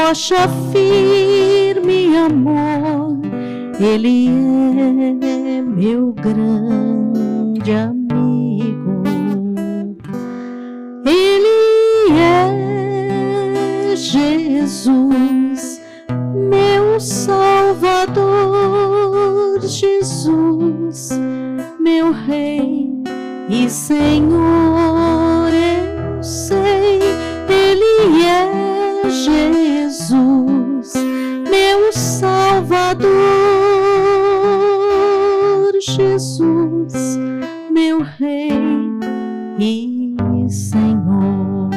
rocha firme, amor, Ele é meu grande amigo. Ele é Jesus, meu Salvador, Jesus, meu Rei e Senhor. Eu sei, Ele é Jesus, meu Salvador, Jesus, meu Rei e Senhor.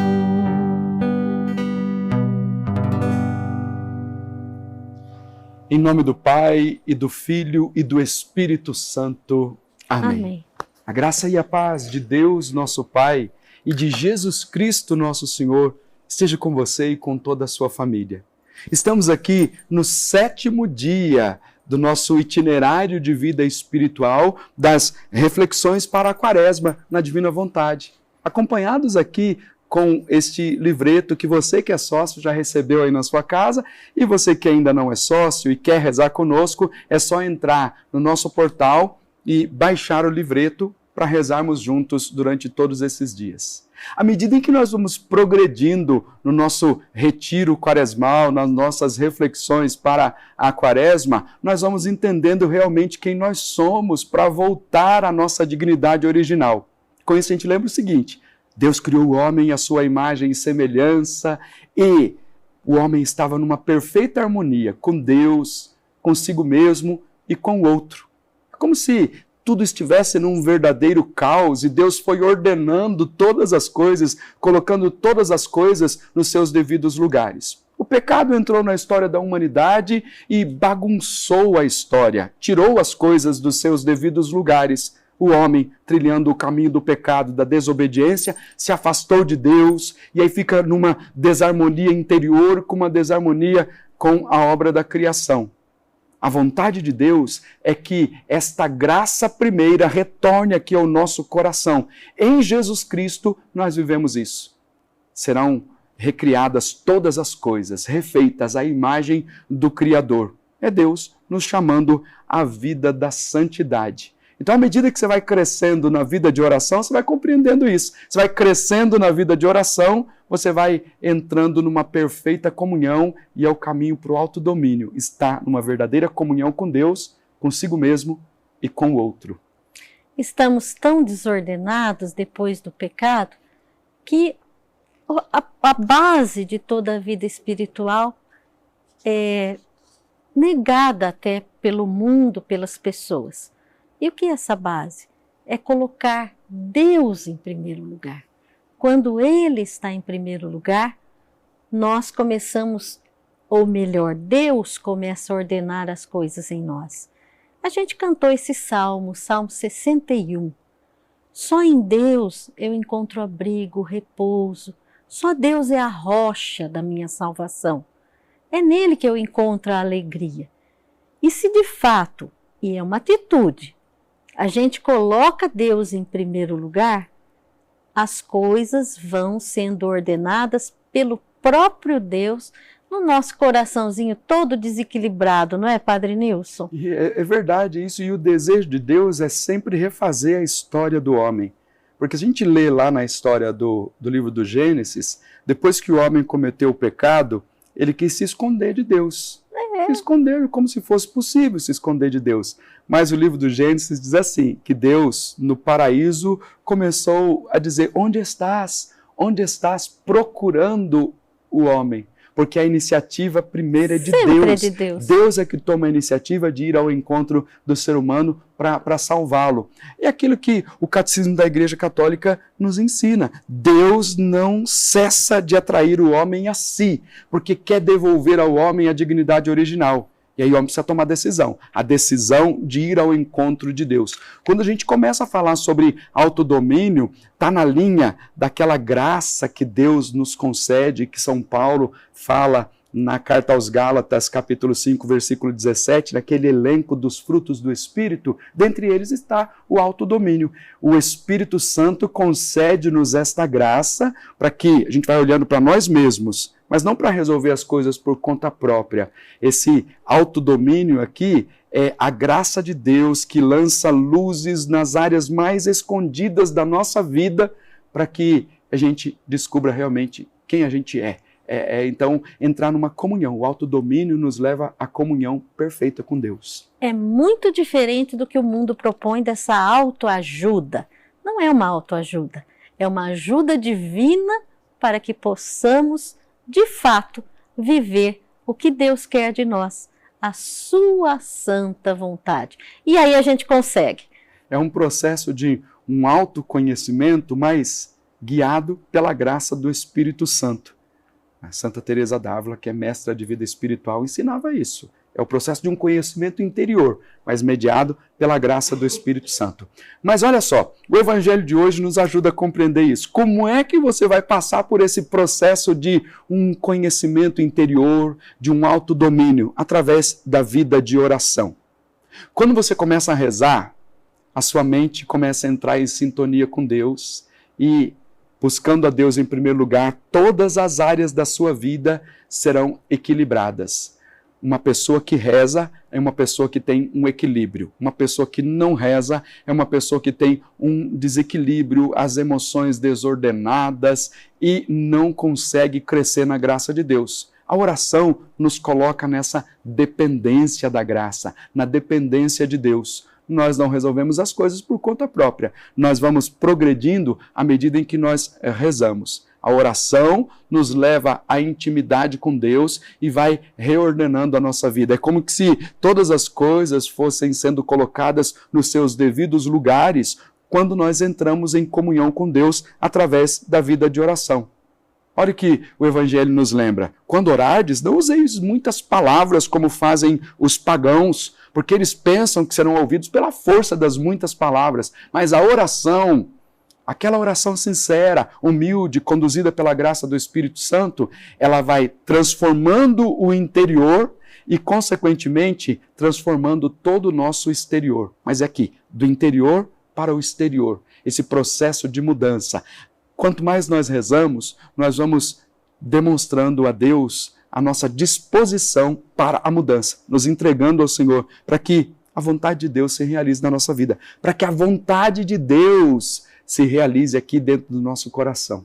Em nome do Pai, e do Filho, e do Espírito Santo. Amém. Amém. A graça e a paz de Deus, nosso Pai, e de Jesus Cristo, nosso Senhor, esteja com você e com toda a sua família. Estamos aqui no 7º dia do nosso itinerário de vida espiritual, das reflexões para a Quaresma na Divina Vontade. Acompanhados aqui com este livreto que você que é sócio já recebeu aí na sua casa, e você que ainda não é sócio e quer rezar conosco, é só entrar no nosso portal e baixar o livreto para rezarmos juntos durante todos esses dias. À medida em que nós vamos progredindo no nosso retiro quaresmal, nas nossas reflexões para a Quaresma, nós vamos entendendo realmente quem nós somos para voltar à nossa dignidade original. Com isso a gente lembra o seguinte: Deus criou o homem à sua imagem e semelhança, e o homem estava numa perfeita harmonia com Deus, consigo mesmo e com o outro. É como se tudo estivesse num verdadeiro caos e Deus foi ordenando todas as coisas, colocando todas as coisas nos seus devidos lugares. O pecado entrou na história da humanidade e bagunçou a história, tirou as coisas dos seus devidos lugares. O homem, trilhando o caminho do pecado, da desobediência, se afastou de Deus e aí fica numa desarmonia interior, com uma desarmonia com a obra da criação. A vontade de Deus é que esta graça primeira retorne aqui ao nosso coração. Em Jesus Cristo nós vivemos isso. Serão recriadas todas as coisas, refeitas à imagem do Criador. É Deus nos chamando à vida da santidade. Então, à medida que você vai crescendo na vida de oração, você vai compreendendo isso. Você vai crescendo na vida de oração, você vai entrando numa perfeita comunhão e é o caminho para o autodomínio. Está numa verdadeira comunhão com Deus, consigo mesmo e com o outro. Estamos tão desordenados depois do pecado que a base de toda a vida espiritual é negada até pelo mundo, pelas pessoas. E o que é essa base? É colocar Deus em primeiro lugar. Quando Ele está em primeiro lugar, nós começamos, ou melhor, Deus começa a ordenar as coisas em nós. A gente cantou esse salmo, Salmo 61. Só em Deus eu encontro abrigo, repouso. Só Deus é a rocha da minha salvação. É nele que eu encontro a alegria. E se de fato, e é uma atitude, a gente coloca Deus em primeiro lugar, as coisas vão sendo ordenadas pelo próprio Deus no nosso coraçãozinho todo desequilibrado, não é, Padre Nilson? É verdade isso, e o desejo de Deus é sempre refazer a história do homem. Porque a gente lê lá na história do livro do Gênesis, depois que o homem cometeu o pecado, ele quis se esconder de Deus. Se esconder como se fosse possível se esconder de Deus. Mas o livro do Gênesis diz assim, que Deus, no paraíso, começou a dizer, onde estás? Onde estás procurando o homem? Porque a iniciativa primeira é de Sempre Deus. é de Deus. Deus é que toma a iniciativa de ir ao encontro do ser humano para salvá-lo. É aquilo que o Catecismo da Igreja Católica nos ensina. Deus não cessa de atrair o homem a si, porque quer devolver ao homem a dignidade original. E aí o homem precisa tomar decisão. A decisão de ir ao encontro de Deus. Quando a gente começa a falar sobre autodomínio, está na linha daquela graça que Deus nos concede, que São Paulo fala na carta aos Gálatas, capítulo 5, versículo 17, naquele elenco dos frutos do Espírito, dentre eles está o autodomínio. O Espírito Santo concede-nos esta graça para que a gente vai olhando para nós mesmos, mas não para resolver as coisas por conta própria. Esse autodomínio aqui é a graça de Deus que lança luzes nas áreas mais escondidas da nossa vida para que a gente descubra realmente quem a gente é. Então, entrar numa comunhão. O autodomínio nos leva à comunhão perfeita com Deus. É muito diferente do que o mundo propõe dessa autoajuda. Não é uma autoajuda, é uma ajuda divina para que possamos, de fato, viver o que Deus quer de nós, a sua santa vontade. E aí a gente consegue. É um processo de um autoconhecimento, mas guiado pela graça do Espírito Santo. A Santa Teresa d'Ávila, que é mestra de vida espiritual, ensinava isso. É o processo de um conhecimento interior, mas mediado pela graça do Espírito Santo. Mas olha só, o Evangelho de hoje nos ajuda a compreender isso. Como é que você vai passar por esse processo de um conhecimento interior, de um autodomínio, através da vida de oração? Quando você começa a rezar, a sua mente começa a entrar em sintonia com Deus e, buscando a Deus em primeiro lugar, todas as áreas da sua vida serão equilibradas. Uma pessoa que reza é uma pessoa que tem um equilíbrio. Uma pessoa que não reza é uma pessoa que tem um desequilíbrio, as emoções desordenadas e não consegue crescer na graça de Deus. A oração nos coloca nessa dependência da graça, na dependência de Deus. Nós não resolvemos as coisas por conta própria. Nós vamos progredindo à medida em que nós rezamos. A oração nos leva à intimidade com Deus e vai reordenando a nossa vida. É como se todas as coisas fossem sendo colocadas nos seus devidos lugares quando nós entramos em comunhão com Deus através da vida de oração. Olha o que o Evangelho nos lembra. Quando orardes, não useis muitas palavras como fazem os pagãos, porque eles pensam que serão ouvidos pela força das muitas palavras. Mas a oração, aquela oração sincera, humilde, conduzida pela graça do Espírito Santo, ela vai transformando o interior e, consequentemente, transformando todo o nosso exterior. Mas é aqui, do interior para o exterior, esse processo de mudança. Quanto mais nós rezamos, nós vamos demonstrando a Deus a nossa disposição para a mudança, nos entregando ao Senhor, para que a vontade de Deus se realize na nossa vida, para que a vontade de Deus se realize aqui dentro do nosso coração.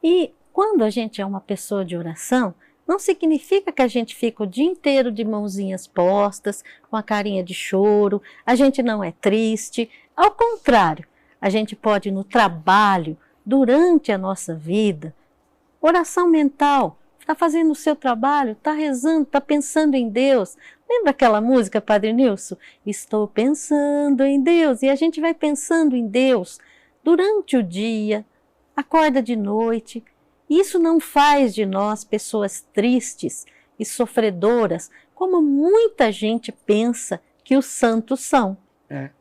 E quando a gente é uma pessoa de oração, não significa que a gente fica o dia inteiro de mãozinhas postas, com a carinha de choro, a gente não é triste. Ao contrário, a gente pode no trabalho, durante a nossa vida, oração mental, está fazendo o seu trabalho, está rezando, está pensando em Deus. Lembra aquela música, Padre Nilson? Estou pensando em Deus. E a gente vai pensando em Deus durante o dia, acorda de noite. Isso não faz de nós pessoas tristes e sofredoras, como muita gente pensa que os santos são.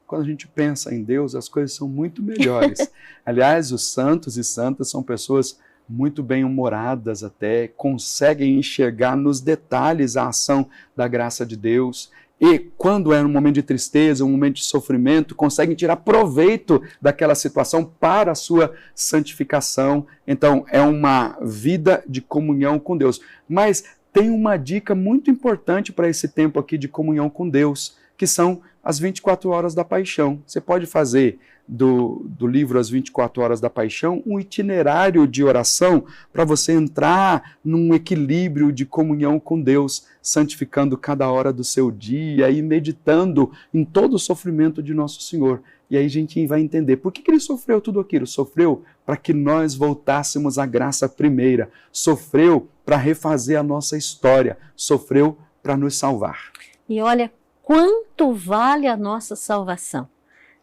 Quando a gente pensa em Deus, as coisas são muito melhores. Aliás, os santos e santas são pessoas muito bem-humoradas até, conseguem enxergar nos detalhes a ação da graça de Deus. E quando é um momento de tristeza, um momento de sofrimento, conseguem tirar proveito daquela situação para a sua santificação. Então, é uma vida de comunhão com Deus. Mas tem uma dica muito importante para esse tempo aqui de comunhão com Deus, que são as 24 horas da paixão. Você pode fazer do livro As 24 Horas da Paixão um itinerário de oração para você entrar num equilíbrio de comunhão com Deus, santificando cada hora do seu dia e meditando em todo o sofrimento de Nosso Senhor. E aí a gente vai entender por que ele sofreu tudo aquilo. Sofreu para que nós voltássemos à graça primeira. Sofreu para refazer a nossa história. Sofreu para nos salvar. E olha quanto vale a nossa salvação.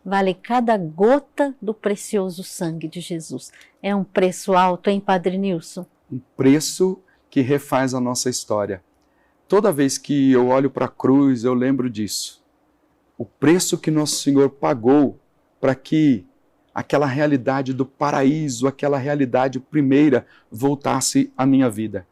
Vale cada gota do precioso sangue de Jesus. É um preço alto, hein, Padre Nilson? Um preço que refaz a nossa história. Toda vez que eu olho para a cruz, eu lembro disso. O preço que Nosso Senhor pagou para que aquela realidade do paraíso, aquela realidade primeira, voltasse à minha vida.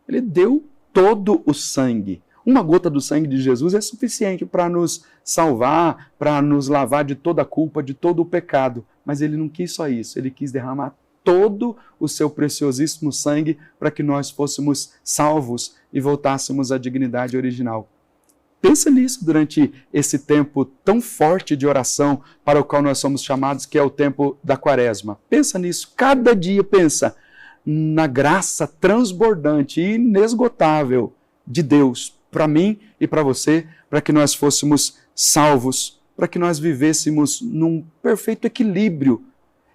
Ele deu todo o sangue. Uma gota do sangue de Jesus é suficiente para nos salvar, para nos lavar de toda a culpa, de todo o pecado. Mas ele não quis só isso, ele quis derramar todo o seu preciosíssimo sangue para que nós fôssemos salvos e voltássemos à dignidade original. Pensa nisso durante esse tempo tão forte de oração para o qual nós somos chamados, que é o tempo da Quaresma. Pensa nisso, cada dia pensa na graça transbordante e inesgotável de Deus para mim e para você, para que nós fôssemos salvos, para que nós vivêssemos num perfeito equilíbrio.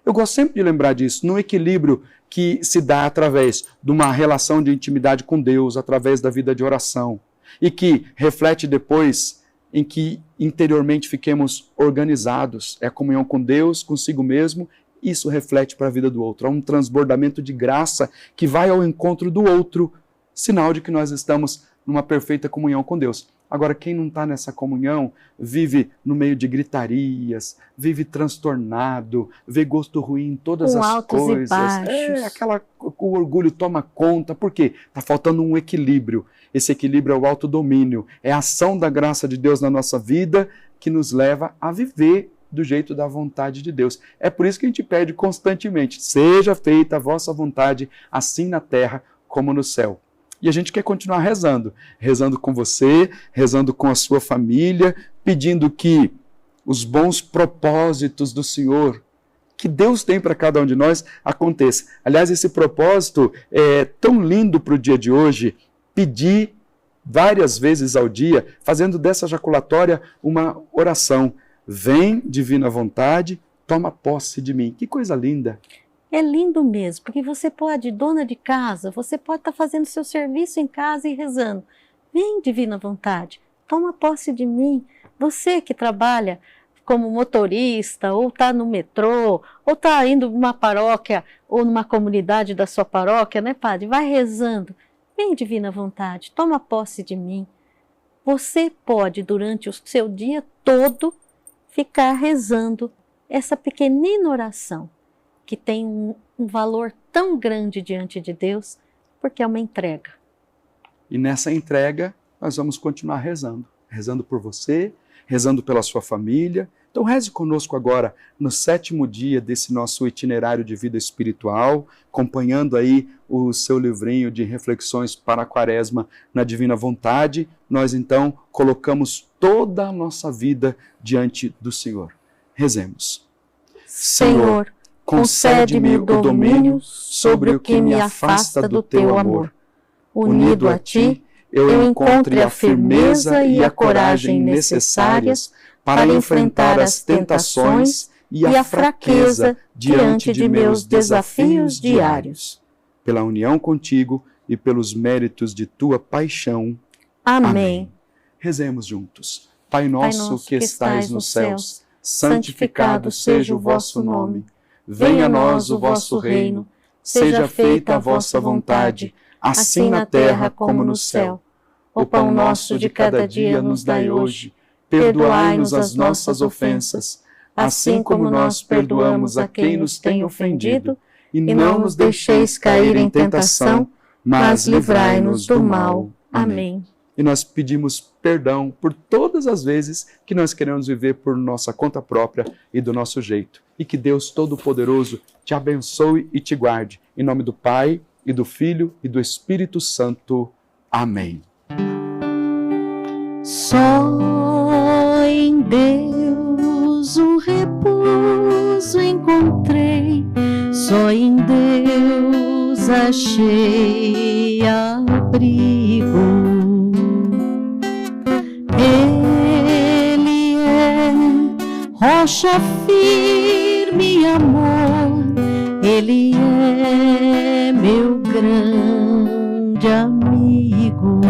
Eu gosto sempre de lembrar disso, num equilíbrio que se dá através de uma relação de intimidade com Deus, através da vida de oração, e que reflete depois em que interiormente fiquemos organizados. É a comunhão com Deus, consigo mesmo, isso reflete para a vida do outro. Há um transbordamento de graça que vai ao encontro do outro, sinal de que nós estamos numa perfeita comunhão com Deus. Agora, quem não está nessa comunhão vive no meio de gritarias, vive transtornado, vê gosto ruim em todas as altos coisas. E baixos. O orgulho toma conta. Por quê? Está faltando um equilíbrio. Esse equilíbrio é o autodomínio, é a ação da graça de Deus na nossa vida que nos leva a viver do jeito da vontade de Deus. É por isso que a gente pede constantemente: seja feita a vossa vontade, assim na terra como no céu. E a gente quer continuar rezando, rezando com você, rezando com a sua família, pedindo que os bons propósitos do Senhor, que Deus tem para cada um de nós, aconteça. Aliás, esse propósito é tão lindo para o dia de hoje, pedir várias vezes ao dia, fazendo dessa jaculatória uma oração. Vem, divina vontade, toma posse de mim. Que coisa linda! É lindo mesmo, porque você pode, dona de casa, você pode estar fazendo seu serviço em casa e rezando. Vem, divina vontade, toma posse de mim. Você que trabalha como motorista, ou está no metrô, ou está indo numa paróquia, ou numa comunidade da sua paróquia, né, padre? Vai rezando. Vem, divina vontade, toma posse de mim. Você pode, durante o seu dia todo, ficar rezando essa pequenina oração, que tem um valor tão grande diante de Deus, porque é uma entrega. E nessa entrega, nós vamos continuar rezando. Rezando por você, rezando pela sua família. Então reze conosco agora, no 7º dia desse nosso itinerário de vida espiritual, acompanhando aí o seu livrinho de reflexões para a Quaresma na Divina Vontade. Nós então colocamos toda a nossa vida diante do Senhor. Rezemos. Senhor, concede-me o domínio sobre o que me afasta do teu amor. Unido a ti, eu encontre a firmeza e a coragem necessárias para enfrentar as tentações e a fraqueza diante de meus desafios diários. Pela união contigo e pelos méritos de tua paixão. Amém. Rezemos juntos. Pai nosso que estais nos céus, santificado seja o vosso nome. Venha a nós o vosso reino, seja feita a vossa vontade, assim na terra como no céu. O pão nosso de cada dia nos dai hoje. Perdoai-nos as nossas ofensas, assim como nós perdoamos a quem nos tem ofendido, e não nos deixeis cair em tentação, mas livrai-nos do mal. Amém. E nós pedimos perdão por todas as vezes que nós queremos viver por nossa conta própria e do nosso jeito. E que Deus Todo-Poderoso te abençoe e te guarde. Em nome do Pai, e do Filho, e do Espírito Santo. Amém. Só em Deus o repouso encontrei, só em Deus achei abrigo. Ele é rocha firme, amor, Ele é meu grande amigo.